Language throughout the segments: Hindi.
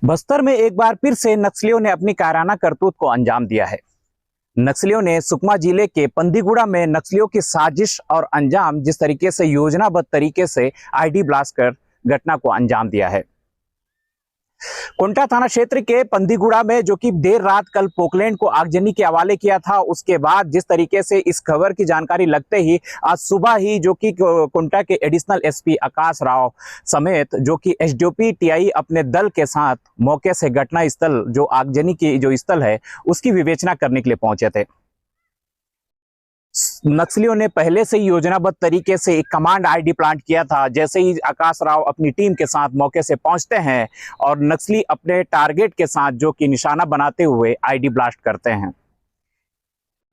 बस्तर में एक बार फिर से नक्सलियों ने अपनी कायराना करतूत को अंजाम दिया है। नक्सलियों ने सुकमा जिले के पंदीगुड़ा में नक्सलियों की साजिश और अंजाम जिस तरीके से योजनाबद्ध तरीके से आईडी ब्लास्ट कर घटना को अंजाम दिया है। कोंटा थाना क्षेत्र के पंदीगुड़ा में जो कि देर रात कल पोकलैंड को आगजनी के हवाले किया था, उसके बाद जिस तरीके से इस खबर की जानकारी लगते ही आज सुबह ही जो कि कोंटा के एडिशनल एसपी आकाश राव समेत जो कि एसडीओपी टीआई अपने दल के साथ मौके से घटना स्थल जो आगजनी की जो स्थल है उसकी विवेचना करने के लिए पहुंचे थे। नक्सलियों ने पहले से ही योजनाबद्ध तरीके से एक कमांड आईडी प्लांट किया था। जैसे ही आकाश राव अपनी टीम के साथ मौके से पहुंचते हैं और नक्सली अपने टारगेट के साथ जो कि निशाना बनाते हुए आईडी ब्लास्ट करते हैं।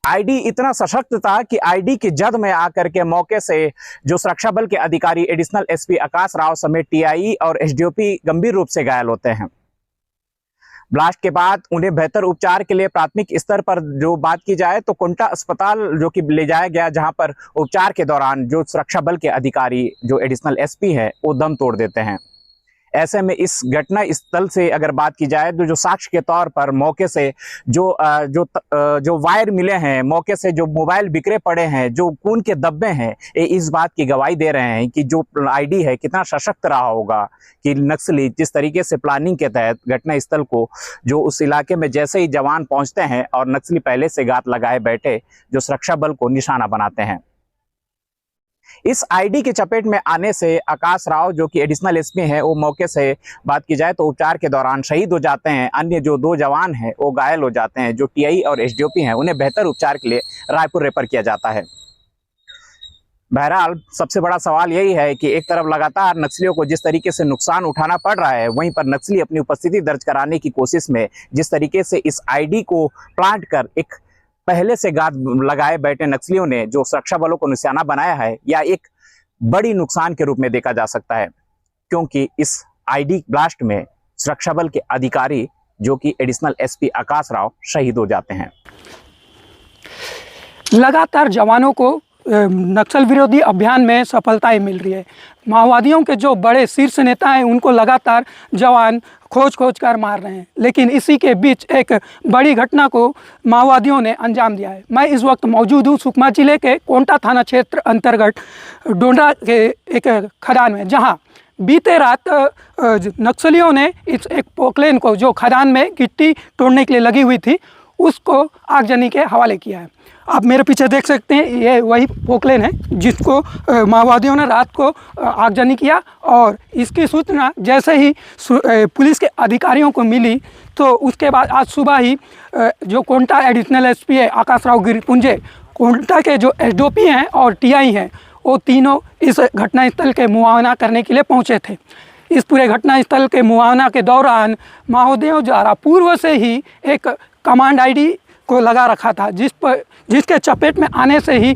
आईडी इतना सशक्त था कि आईडी की जद में आकर के मौके से जो सुरक्षा बल के अधिकारी एडिशनल एसपी आकाश राव समेत टीआई और एसडीओपी गंभीर रूप से घायल होते हैं। ब्लास्ट के बाद उन्हें बेहतर उपचार के लिए प्राथमिक स्तर पर जो बात की जाए तो कोंटा अस्पताल जो कि ले जाया गया, जहां पर उपचार के दौरान जो सुरक्षा बल के अधिकारी जो एडिशनल एसपी है वो दम तोड़ देते हैं। ऐसे में इस घटना स्थल से अगर बात की जाए तो जो साक्ष्य के तौर पर मौके से जो वायर मिले हैं, मौके से जो मोबाइल बिखरे पड़े हैं, जो खून के धब्बे हैं, ये इस बात की गवाही दे रहे हैं कि जो आईडी है कितना सशक्त रहा होगा कि नक्सली जिस तरीके से प्लानिंग के तहत घटना स्थल को जो उस इलाके में जैसे ही जवान पहुंचते हैं और नक्सली पहले से घात लगाए बैठे जो सुरक्षा बल को निशाना बनाते हैं। इस आईडी के चपेट में आने से आकाश राव जो कि एडिशनल एसपी हैं वो मौके से बात की जाए तो उपचार के दौरान शहीद हो जाते हैं। अन्य जो दो जवान हैं वो घायल हो जाते हैं। जो टीआई और एसडीओपी हैं उन्हें बेहतर उपचार के लिए रायपुर रेफर किया जाता है। बहरहाल सबसे बड़ा सवाल यही है कि एक तरफ लगातार नक्सलियों को जिस तरीके से नुकसान उठाना पड़ रहा है, वहीं पर नक्सली अपनी उपस्थिति दर्ज कराने की कोशिश में जिस तरीके से इस आईडी को प्लांट कर एक पहले से घात लगाए बैठे नक्सलियों ने जो सुरक्षा बलों को निशाना बनाया है, या एक बड़ी नुकसान के रूप में देखा जा सकता है, क्योंकि इस आईडी ब्लास्ट में सुरक्षा बल के अधिकारी जो कि एडिशनल एसपी आकाश राव शहीद हो जाते हैं। लगातार जवानों को नक्सल विरोधी अभियान में सफलताएं मिल रही है। माओवादियों के जो बड़े शीर्ष नेता हैं उनको लगातार जवान खोज कर मार रहे हैं, लेकिन इसी के बीच एक बड़ी घटना को माओवादियों ने अंजाम दिया है। मैं इस वक्त मौजूद हूँ सुकमा जिले के कोंटा थाना क्षेत्र अंतर्गत डोंडा के एक खदान में, जहाँ बीते रात नक्सलियों ने इस एक पोकलेन को जो खदान में गिट्टी तोड़ने के लिए लगी हुई थी उसको आगजनी के हवाले किया है। आप मेरे पीछे देख सकते हैं, ये वही पोकलेन है जिसको माओवादियों ने रात को आगजनी किया, और इसकी सूचना जैसे ही पुलिस के अधिकारियों को मिली तो उसके बाद आज सुबह ही जो कोंटा एडिशनल एसपी है आकाश राव गिरिपुंजे, कोंटा के जो एसडीओपी हैं और टीआई हैं, वो तीनों इस घटनास्थल के मुआयना करने के लिए पहुँचे थे। इस पूरे घटनास्थल के मुआयना के दौरान माओवादियों द्वारा पूर्व से ही एक कमांड आईडी को लगा रखा था, जिसके चपेट में आने से ही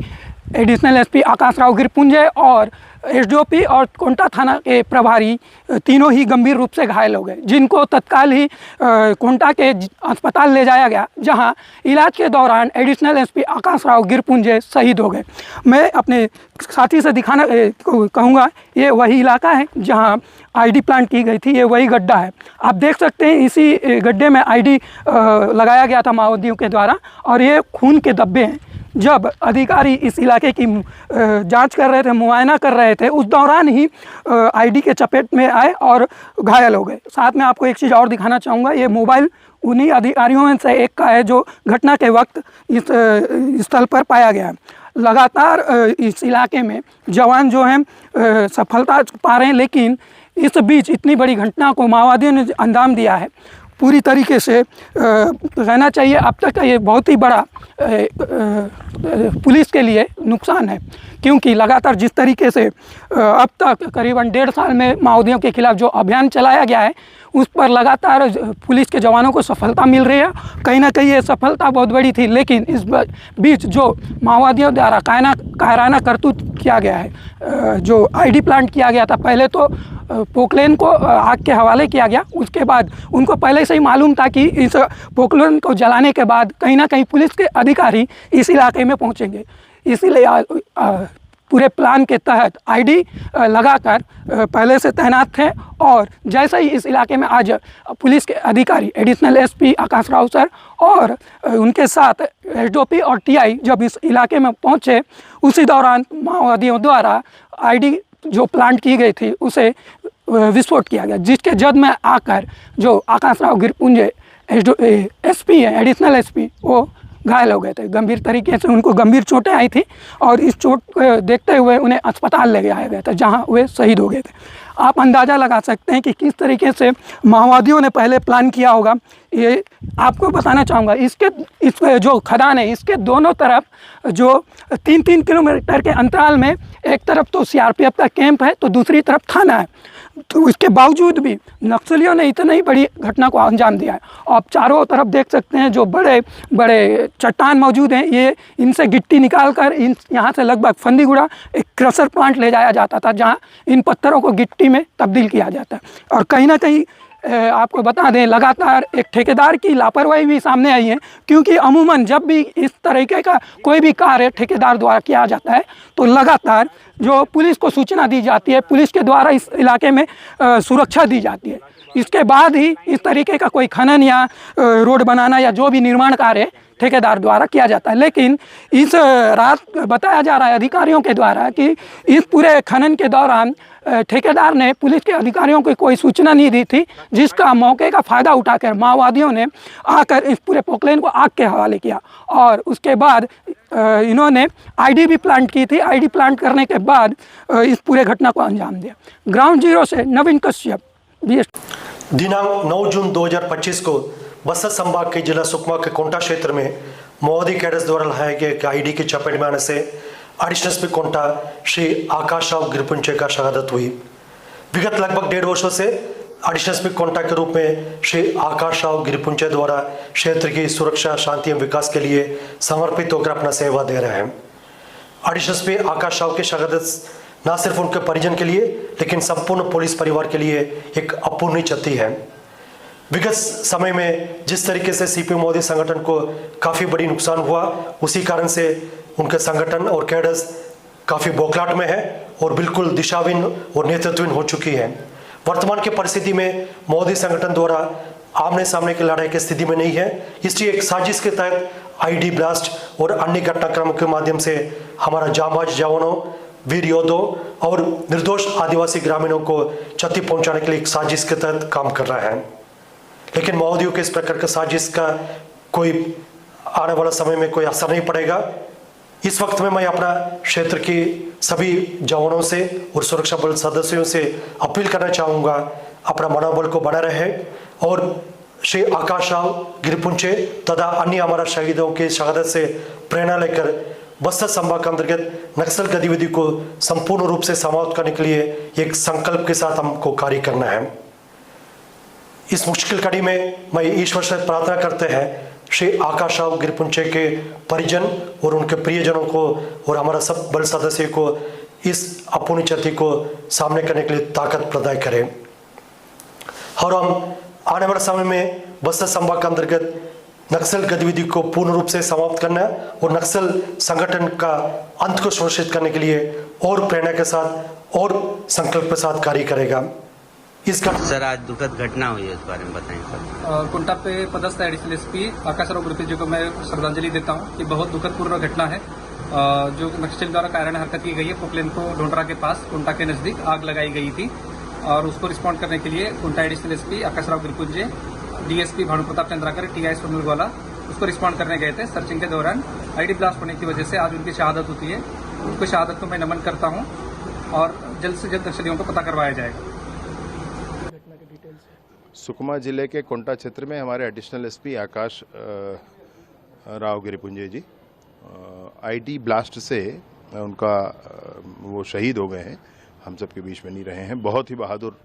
एडिशनल एसपी आकाश राव गिरिपुंजे और एसडीओपी और कोंटा थाना के प्रभारी तीनों ही गंभीर रूप से घायल हो गए, जिनको तत्काल ही कोंटा के अस्पताल ले जाया गया, जहां इलाज के दौरान एडिशनल एसपी आकाश राव गिरिपुंजे शहीद हो गए। मैं अपने साथी से दिखाना कहूँगा, ये वही इलाका है जहां आईडी प्लांट की गई थी, ये वही गड्ढा है। आप देख सकते हैं इसी गड्ढे में आईडी लगाया गया था माओवादियों के द्वारा, और ये खून के धब्बे हैं। जब अधिकारी इस इलाके की जांच कर रहे थे, मुआयना कर रहे थे, उस दौरान ही आईडी के चपेट में आए और घायल हो गए। साथ में आपको एक चीज़ और दिखाना चाहूँगा, ये मोबाइल उन्हीं अधिकारियों में से एक का है जो घटना के वक्त इस स्थल पर पाया गया है। लगातार इस इलाके में जवान जो हैं सफलता पा रहे हैं, लेकिन इस बीच इतनी बड़ी घटना को माओवादियों ने अंजाम दिया है, पूरी तरीके से कहना चाहिए अब तक का ये बहुत ही बड़ा पुलिस के लिए नुकसान है, क्योंकि लगातार जिस तरीके से अब तक करीबन 1.5 साल में माओवादियों के खिलाफ जो अभियान चलाया गया है उस पर लगातार पुलिस के जवानों को सफलता मिल रही है। कहीं ना कहीं ये सफलता बहुत बड़ी थी, लेकिन इस बीच जो माओवादियों द्वारा कायराना करतूत किया गया है, जो आईडी प्लांट किया गया था, पहले तो पोकलेन को आग के हवाले किया गया, उसके बाद उनको पहले से ही मालूम था कि इस पोकलेन को जलाने के बाद कहीं ना कहीं पुलिस के अधिकारी इस इलाके में पहुंचेंगे, इसीलिए पूरे प्लान के तहत आईडी लगाकर पहले से तैनात थे। और जैसे ही इस इलाके में आज पुलिस के अधिकारी एडिशनल एसपी आकाश राव सर और उनके साथ एसडीओपी और टीआई जब इस इलाके में पहुंचे, उसी दौरान माओवादियों द्वारा आईडी जो प्लांट की गई थी उसे विस्फोट किया गया, जिसके जद में आकर जो आकाश राव गिरपुंजे एसपी है, एडिशनल एसपी, वो घायल हो गए थे गंभीर तरीके से। उनको गंभीर चोटें आई थी और इस चोट को देखते हुए उन्हें अस्पताल ले जाया गया था, जहां वे शहीद हो गए थे। आप अंदाज़ा लगा सकते हैं कि किस तरीके से माओवादियों ने पहले प्लान किया होगा। ये आपको बताना चाहूँगा, इस जो खदान है इसके दोनों तरफ जो 3-3 किलोमीटर के अंतराल में एक तरफ तो सीआरपीएफ का कैंप है तो दूसरी तरफ थाना है। तो इसके बावजूद भी नक्सलियों ने इतनी ही बड़ी घटना को अंजाम दिया है। आप चारों तरफ देख सकते हैं जो बड़े बड़े चट्टान मौजूद हैं, ये इनसे गिट्टी निकाल कर यहाँ से लगभग फंदीगुड़ा एक क्रशर प्लांट ले जाया जाता था, जहाँ इन पत्थरों को गिट्टी में तब्दील किया जाता है। और कहीं ना कहीं आपको बता दें, लगातार एक ठेकेदार की लापरवाही भी सामने आई है, क्योंकि अमूमन जब भी इस तरीके का कोई भी कार्य ठेकेदार द्वारा किया जाता है तो लगातार जो पुलिस को सूचना दी जाती है, पुलिस के द्वारा इस इलाके में सुरक्षा दी जाती है। इसके बाद ही इस तरीके का कोई खनन या रोड बनाना या जो भी निर्माण कार्य ठेकेदार द्वारा किया जाता है। लेकिन इस रात बताया जा रहा है अधिकारियों के द्वारा कि इस पूरे खनन के दौरान ठेकेदार ने पुलिस के अधिकारियों को कोई सूचना नहीं दी थी, जिसका मौके का फ़ायदा उठाकर माओवादियों ने आकर इस पूरे पोकलेन को आग के हवाले किया। और उसके बाद इन्होंने आईडी भी प्लांट की थी। आईडी प्लांट करने के बाद इस पूरे घटना को अंजाम दिया। ग्राउंड जीरो से नवीन कश्यप, दिनांक 9 जून 2025 को बस्तर संभाग के जिला सुकमा के कोंटा क्षेत्र में माओवादी कैडर्स द्वारा लाए गए एक आईडी की चपेट में आने से एडिशनल एसपी कोंटा श्री आकाश राव गिरपुंजे का शहादत हुई। विगत लगभग 1.5 वर्षों से एडिशनल एसपी कोंटा के रूप में श्री आकाश राव गिरपुंजे द्वारा क्षेत्र की सुरक्षा, शांति एवं विकास के लिए समर्पित होकर अपना सेवा दे रहे हैं। एडिशनल एसपी आकाश राव की शहादत न सिर्फ उनके परिजन के लिए लेकिन संपूर्ण पुलिस परिवार के लिए एक अपूर्णीय क्षति है। विगत समय में जिस तरीके से सीपी मोदी संगठन को काफ़ी बड़ी नुकसान हुआ, उसी कारण से उनके संगठन और कैडर्स काफ़ी बौखलाहट में है और बिल्कुल दिशाहीन और नेतृत्वहीन हो चुकी है। वर्तमान की परिस्थिति में मोदी संगठन द्वारा आमने सामने की लड़ाई की स्थिति में नहीं है, इसलिए एक साजिश के तहत आईडी ब्लास्ट और अन्य घटनाक्रमों के माध्यम से हमारा जांबाज जवानों, वीर योद्धों और निर्दोष आदिवासी ग्रामीणों को क्षति पहुंचाने के लिए एक साजिश के तहत काम कर रहा है। लेकिन माओवादियों के इस प्रकार का साजिश का कोई आने वाला समय में कोई असर नहीं पड़ेगा। इस वक्त में मैं अपना क्षेत्र की सभी जवानों से और सुरक्षा बल सदस्यों से अपील करना चाहूँगा, अपना मनोबल को बना रहे और श्री आकाश राव गिरपुंजे तथा अन्य हमारा शहीदों की शहादत से प्रेरणा लेकर बस्तर संभाग के अंतर्गत नक्सल गतिविधि को संपूर्ण रूप से समाप्त करने के लिए एक संकल्प के साथ हमको कार्य करना है। इस मुश्किल कड़ी में मैं ईश्वर से प्रार्थना करते हैं श्री आकाश राव गिरपुंजे के परिजन और उनके प्रियजनों को और हमारा सब बल सदस्य को इस अपूर्णीय क्षति को सामने करने के लिए ताकत प्रदान करें। और हम आने वाले समय में बस्तर संभाग के अंतर्गत नक्सल गतिविधि को पूर्ण रूप से समाप्त करना और नक्सल संगठन का अंत को सुनिश्चित करने के लिए और प्रेरणा के साथ और संकल्प के साथ कार्य करेगा। इसका सर आज दुखद घटना हुई है, इस बारे में बताएं सर। कुंटा पे पदस्थ एडिशनल एसपी आकाश राव गिरपुंजे को मैं श्रद्धांजलि देता हूं कि बहुत दुखद पूर्ण घटना है। जो नक्सल द्वारा कारण हरकत की गई है, पोकलेन को ढोंडरा के पास कुंटा के नजदीक आग लगाई गई थी और उसको रिस्पॉन्ड करने के लिए कुंटा एडिशनल एसपी आकाश राव गिरपुंजे, डीएसपी भानु प्रताप चंद्राकर, टीआई सोनल गोला उसको रिस्पॉन्ड करने गए थे। सर्चिंग के दौरान आईडी ब्लास्ट होने की वजह से आज उनकी शहादत होती है। उनकी शहादत को मैं नमन करता हूं और जल्द से जल्द नक्सलियों को पता करवाया जाएगा। सुकमा जिले के कोंटा क्षेत्र में हमारे एडिशनल एसपी आकाश राव गिरपुंजे जी आईडी ब्लास्ट से उनका वो शहीद हो गए हैं, हम सब के बीच में नहीं रहे हैं। बहुत ही बहादुर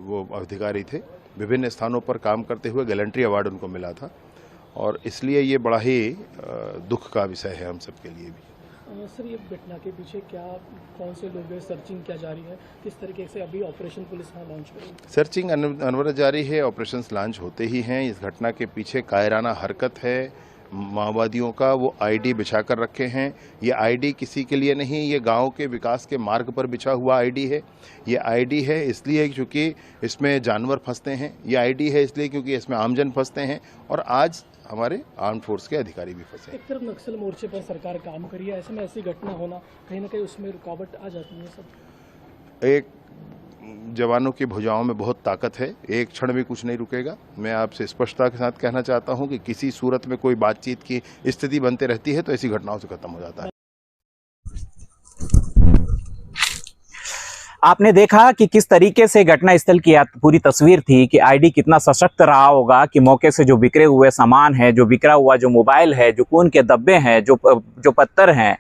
वो अधिकारी थे, विभिन्न स्थानों पर काम करते हुए गैलेंट्री अवार्ड उनको मिला था और इसलिए ये बड़ा ही दुख का विषय है हम सब के लिए भी। सर, ये घटना के पीछे क्या कौन से लोग हैं, सर्चिंग क्या जारी है, किस तरीके से अभी ऑपरेशन पुलिस वहाँ लॉन्च करेगी? सर्चिंग अनवरत जारी है, ऑपरेशंस लॉन्च होते ही हैं। इस घटना के पीछे कायराना हरकत है, माओवादियों का वो आईडी बिछा कर रखे हैं। ये आईडी किसी के लिए नहीं, ये गांव के विकास के मार्ग पर बिछा हुआ आईडी है। ये आईडी है इसलिए क्योंकि इसमें जानवर फंसते हैं, ये आईडी है इसलिए क्योंकि इसमें आमजन फंसते हैं, और आज हमारे आर्म फोर्स के अधिकारी भी फंसे। एक तरफ नक्सल मोर्चे पर सरकार काम करी है, ऐसे में ऐसी घटना होना कहीं ना कहीं उसमें रुकावट आ जाती है। सब एक जवानों की भुजाओं में बहुत ताकत है, एक क्षण भी कुछ नहीं रुकेगा। मैं आपसे स्पष्टता के साथ कहना चाहता हूं कि किसी सूरत में कोई बातचीत की स्थिति बनते रहती है तो ऐसी घटनाओं से खत्म हो जाता है। आपने देखा कि किस तरीके से घटनास्थल की पूरी तस्वीर थी कि आईडी कितना सशक्त रहा होगा कि मौके से जो बिखरे हुए सामान है, जो बिखरा हुआ जो मोबाइल है, जो खून के धब्बे हैं, जो पत्थर हैं,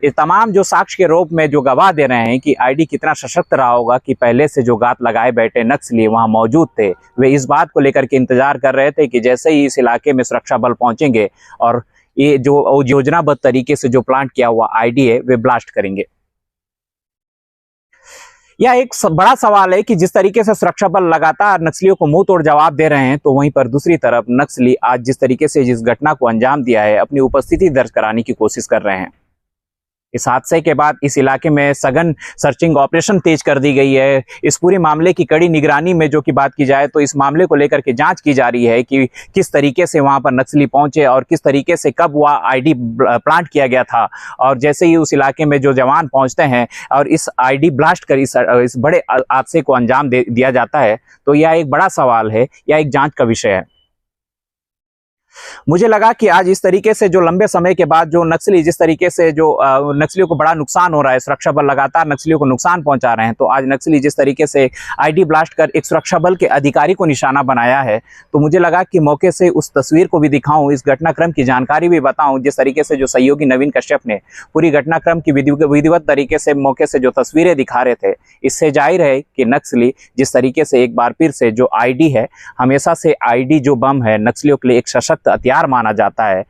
ये तमाम जो साक्ष्य के रूप में जो गवाह दे रहे हैं कि आईडी कितना सशक्त रहा होगा कि पहले से जो घात लगाए बैठे नक्सली वहां मौजूद थे। वे इस बात को लेकर के इंतजार कर रहे थे कि जैसे ही इस इलाके में सुरक्षा बल पहुंचेंगे और ये जो योजनाबद्ध तरीके से जो प्लांट किया हुआ आईडी है वे ब्लास्ट करेंगे। यह एक बड़ा सवाल है कि जिस तरीके से सुरक्षा बल लगातार नक्सलियों को मुंह तोड़ जवाब दे रहे हैं, तो वहीं पर दूसरी तरफ नक्सली आज जिस तरीके से जिस घटना को अंजाम दिया है, अपनी उपस्थिति दर्ज कराने की कोशिश कर रहे हैं। इस हादसे के बाद इस इलाके में सघन सर्चिंग ऑपरेशन तेज कर दी गई है। इस पूरे मामले की कड़ी निगरानी में जो कि बात की जाए तो इस मामले को लेकर के जांच की जा रही है कि किस तरीके से वहां पर नक्सली पहुंचे और किस तरीके से कब वह आईडी प्लांट किया गया था। और जैसे ही उस इलाके में जो जवान पहुंचते हैं और इस आईडी ब्लास्ट कर इस बड़े हादसे को अंजाम दिया जाता है, तो यह एक बड़ा सवाल है, यह एक जांच का विषय है। मुझे लगा कि आज इस तरीके से जो लंबे समय के बाद जो नक्सली जिस तरीके से जो नक्सलियों को बड़ा नुकसान हो रहा है, सुरक्षा बल लगातार नक्सलियों को नुकसान पहुंचा रहे हैं, तो आज नक्सली जिस तरीके से आईडी ब्लास्ट कर एक सुरक्षा बल के अधिकारी को निशाना बनाया है, तो मुझे लगा कि मौके से उस तस्वीर को भी दिखाऊं, इस घटनाक्रम की जानकारी भी बताऊं। जिस तरीके से जो सहयोगी नवीन कश्यप ने पूरी घटनाक्रम की विधिवत तरीके से मौके से जो तस्वीरें दिखा रहे थे, इससे जाहिर है कि नक्सली जिस तरीके से एक बार फिर से जो आईडी है, हमेशा से आईडी जो बम है नक्सलियों के लिए एक सशक्त हथियार माना जाता है,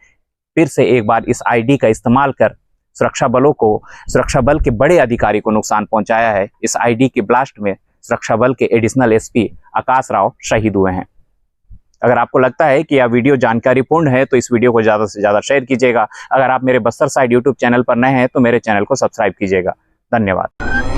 फिर से एक बार इस आईडी का इस्तेमाल कर सुरक्षा बल के बड़े अधिकारी को नुकसान पहुंचाया है। इस आईडी के ब्लास्ट में सुरक्षा बल के एडिशनल एसपी आकाश राव शहीद हुए हैं। अगर आपको लगता है कि यह वीडियो जानकारीपूर्ण है तो इस वीडियो को ज़्यादा से ज़्यादा शेयर कीजिएगा। अगर आप मेरे बस्तर साइड यूट्यूब चैनल पर नए हैं तो मेरे चैनल को सब्सक्राइब कीजिएगा। धन्यवाद।